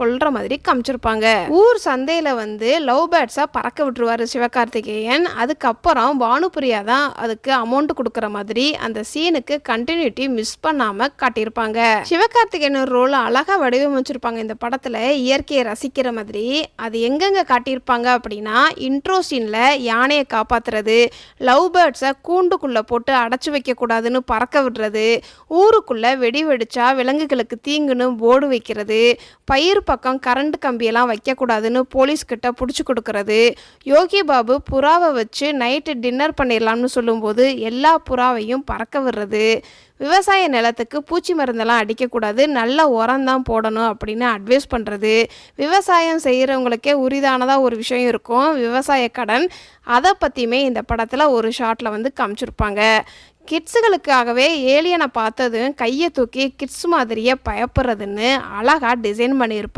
கொல்ற மாதிரி காமிச்சிருப்பாங்க. ஊர் சந்தையில வந்து லவ் பேர்ட்ஸா பறக்க விட்டுருவாரு சிவகார்த்திகேயன். அதுக்கப்புறம் பானுப்பிரியா தான் அதுக்கு அமௌண்ட் கொடுக்குற மாதிரி அந்த சீனுக்கு கண்டினியூட்டி மிஸ் பண்ணாம காட்டியிருப்பாங்க. சிவகார்த்திகேயன் ரோல் அழகா வடிவமைச்சிருப்பாங்க இந்த படத்துல, இயற்கையை ரசிக்கிற மாதிரி. அது எங்கெங்க காட்டியிருப்பாங்க அப்படின்னா, இன்ட்ரோ சீன்ல யானையை காப்பாத்துறது, லவ் பேர்ட்ஸை கூண்டுக்குள்ள போட்டு அடைச்சு வைக்க கூடாதுன்னு பறக்க விடுறது, ஊருக்குள்ள வெடி வெடிச்சா விலங்குகளுக்கு தீங்குன்னு போர்டு வைக்கிறது, பயிர் பக்கம் கரண்ட் கம்பியெல்லாம் வைக்கக்கூடாதுன்னு போலீஸ்கிட்ட பிடிச்சி கொடுக்கறது, யோகி பாபு புறாவை வச்சு நைட்டு டின்னர் பண்ணிடலாம்னு சொல்லும்போது எல்லா புறாவையும் பறக்க விடுறது, விவசாய நிலத்துக்கு பூச்சி மருந்தெல்லாம் அடிக்கக்கூடாது, நல்ல உரம் தான் போடணும் அப்படின்னு அட்வைஸ் பண்ணுறது, விவசாயம் செய்கிறவங்களுக்கே உரிதானதாக ஒரு விஷயம் இருக்கும் விவசாய கடன், அதை பற்றியுமே இந்த படத்தில் ஒரு ஷாட்டில் வந்து காமிச்சிருப்பாங்க. கிட்ஸுகளுக்காகவே ஏலியனை பார்த்ததும் கையை தூக்கி கிட்ஸ் மாதிரியே பயப்படுறதுன்னு அழகாக டிசைன் பண்ணியிருப்பாங்க.